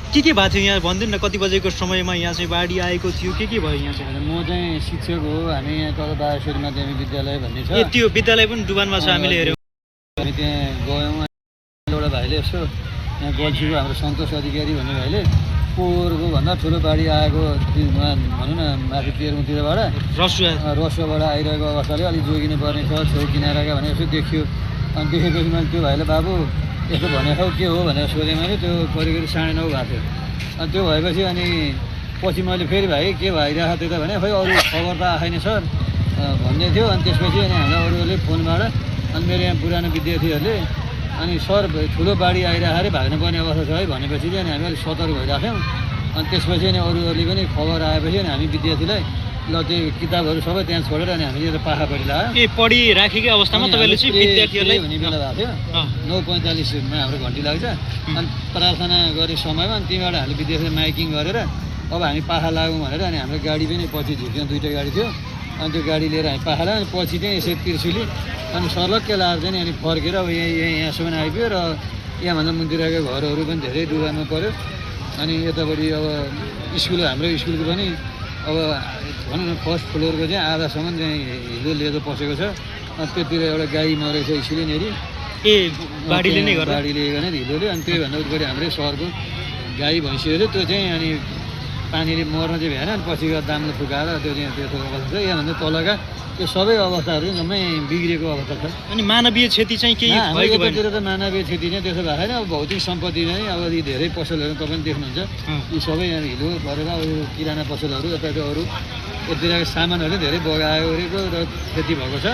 के भएको थियो यहाँ भनिदिनु न, कति बजेको समयमा यहाँ चाहिँ बाढी आएको थियो, के भयो यहाँ चाहिँ? म चाहिँ शिक्षक हो, हामी यहाँ तल बागेश्वरी माध्यमिक विद्यालय भन्ने छ। ए त्यो विद्यालय पनि डुबानमा छ, हामीले हेऱ्यौँ। हामी त्यहाँ गयौँ, एउटा भाइले यसो यहाँ गल्छीको हाम्रो सन्तोष अधिकारी भन्ने भाइले पोहोरको भन्दा ठुलो बाढी आएको भनौँ न माथि तेह्रौँतिरबाट रसुवाबाट आइरहेको अवस्थाले अलिक जोगिनु पर्ने छ छेउ किनाराका भने यसो देखियो। अनि देखेपछि मैले त्यो भाइले बाबु यस्तो भनेको के हो भनेर सोधेँ मैले। त्यो करिब 9:30 भएको थियो। अनि त्यो भएपछि अनि पछि मैले फेरि भाइ के भइरहेको थियो त भने खोइ अरू खबर त आएन सर भन्ने थियो। अनि त्यसपछि अनि हामीलाई अरूहरूले फोनबाट अनि मेरो यहाँ पुरानो विद्यार्थीहरूले अनि सर ठुलो बाढी आइरहेको अरे भाग्नुपर्ने अवस्था छ है भनेपछि चाहिँ अनि हामी अलिक सतर्क भइरहेको थियौँ। अनि त्यसपछि अनि अरूहरूले पनि खबर आएपछि अनि हामी विद्यार्थीलाई ल त्यो किताबहरू सबै त्यहाँ छोडेर अनि हामीले यो पाखापट्टि लाग्यो। पढिराखेकै अवस्थामा तपाईँले चाहिँ विद्यार्थीहरूलाई हुने बेला भएको थियो 9:45 हाम्रो घन्टी लाग्छ। अनि प्रार्थना गर्ने समयमा अनि त्यहीँबाट हामीले विद्यार्थीलाई माइकिङ गरेर अब हामी पाखा लागौँ भनेर अनि हाम्रो गाडी पनि पछि झिक्यौँ, 2टा गाडी थियो। अनि त्यो गाडी लिएर हामी पाखा लाग्यौँ। अनि पछि चाहिँ यसरी त्रिशुली अनि सर्लक्कै लाएर चाहिँ अनि फर्केर अब यहाँसम्म आइपुग्यो र यहाँभन्दा मुनितिरका घरहरू पनि धेरै डुबानमा पऱ्यो। अनि यतापट्टि अब स्कुल हाम्रो स्कुलको पनि अब भनौँ न फर्स्ट फ्लोरको चाहिँ आधासम्म चाहिँ हिलो लेदो पसेको छ। अनि त्यतिर एउटा गाई मरेको छ स्कुलनेरि, बाढीले नै गर्ने हिलोले। अनि त्योभन्दा उतापट्टि हाम्रै सहरको गाई भैँसीहरू त्यो चाहिँ अनि पानीले मर्न चाहिँ भएन। अनि पछि गएर दामले फुकाएर त्यो चाहिँ त्यो अवस्था छ। यहाँभन्दा तलका त्यो सबै अवस्थाहरू जम्मै बिग्रेको अवस्था छ। अनि मानवीय क्षति चाहिँ केही भएको भएन? यतातिर त मानवीय क्षति चाहिँ त्यसो भएको छैन। अब भौतिक सम्पत्ति नै अब यी धेरै पसलहरू तपाईँ देख्नुहुन्छ, यी सबै यहाँ हिलो परेर अब किराना पसलहरू यता अरू यतिरको सामानहरू धेरै बगायो ओरेको र क्षति भएको छ।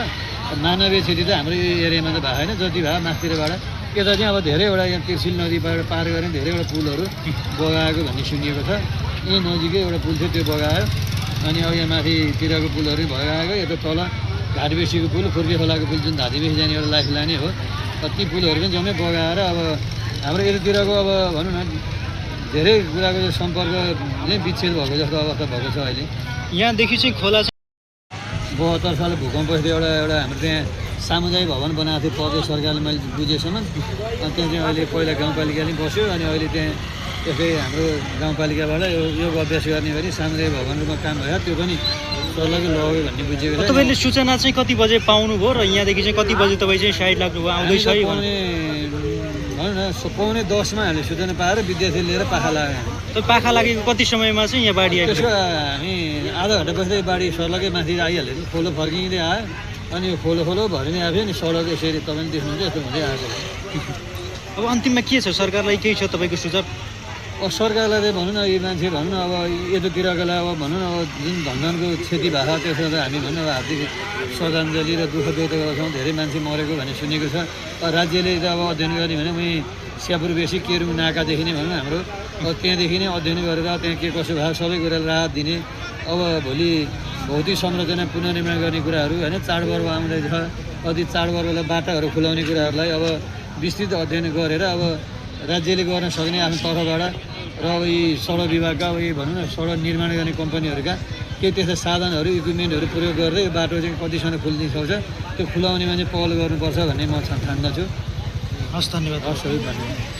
मानवीय क्षति त हाम्रो यो एरियामा त भएको छैन। जति भयो माथितिरबाट यता चाहिँ अब धेरैवटा यहाँ त्रिशुल नदीबाट पार गरेर धेरैवटा पुलहरू बगाएको भन्ने सुनिएको छ। यहीँ नजिकै एउटा पुल थियो त्यो बगायो। अनि अब यहाँ माथितिरको पुलहरू बगाएको, यता तल घाटबेसीको पुल, फुर्के खोलाको पुल जुन घाटबेसी जाने एउटा लाइफ लाने हो, ती पुलहरू पनि जम्मै बगाएर अब हाम्रो यतातिरको अब भनौँ न धेरै कुराको सम्पर्क नै विच्छेद भएको जस्तो अवस्था भएको छ अहिले। यहाँदेखि चाहिँ खोला 72 साल भूकम्प थियो। एउटा हाम्रो त्यहाँ सामुदायिक भवन बनाएको थियो प्रदेश सरकारले, मैले बुझेसम्म। अनि त्यहाँ चाहिँ अहिले पहिला गाउँपालिकाले बस्यो। अनि अहिले त्यहाँ यसै हाम्रो गाउँपालिकाबाट योग अभ्यास गर्ने गरी सामुदायिक भवनहरूमा काम भयो। त्यो पनि सर्लकै लग्यो भन्ने बुझेको छ। तपाईँले सूचना चाहिँ कति बजे पाउनुभयो र यहाँदेखि चाहिँ कति बजे तपाईँ चाहिँ साइड लाग्नुभयो, आउँदैछ है? भनौँ न 9:45 हामीले सूचना पाएर विद्यार्थी लिएर पाखा लाग्यो। तपाईँ पाखा लागेको कति समयमा चाहिँ यहाँ बाढी आयो? त्यसो हामी आधा घन्टा बस्दै बाढी सर्लकै माथि आइहाल्यो नि, खोलो फर्किँदै आयो। अनि यो खोलो भरि नै आयो नि, सडक यसरी तपाईँले देख्नुहुन्छ यस्तो हुँदै आएको। अब अन्तिममा के छ, सरकारलाई केही छ तपाईँको सुझाव? अब सरकारलाई चाहिँ भनौँ न यो मान्छे भनौँ न अब यतातिरकोलाई अब भनौँ न अब जुन धनधनको क्षति भएको त्यसमा त हामी भनौँ न हार्दिक श्रद्धाञ्जली र दुःख व्यक्त गर्छौँ। धेरै मान्छे मरेको भन्ने सुनेको छ। राज्यले त अब अध्ययन गर्ने भने उहीँ स्यापुर बेसी केरुङ नाकादेखि नै भनौँ हाम्रो अब त्यहाँदेखि नै अध्ययन गरेर त्यहाँ के कसो भएको सबै कुरालाई राहत दिने। अब भोलि भौतिक संरचना पुनर्निर्माण गर्ने कुराहरू होइन, चाडपर्व आउँदैछ, कति चाडपर्वलाई बाटाहरू खुलाउने कुराहरूलाई अब विस्तृत अध्ययन गरेर अब राज्यले गर्न सक्ने आफ्नो तर्फबाट र अब यी सडक विभागका अब यी भनौँ न सडक निर्माण गर्ने कम्पनीहरूका केही त्यस्ता साधनहरू इक्विपमेन्टहरू प्रयोग गरेर यो बाटो चाहिँ कतिसम्म खुल्न सक्छ त्यो खुलाउनेमा चाहिँ पहल गर्नुपर्छ भन्ने म ठान्दछु। हस्, धन्यवाद। हस्, धन्यवाद।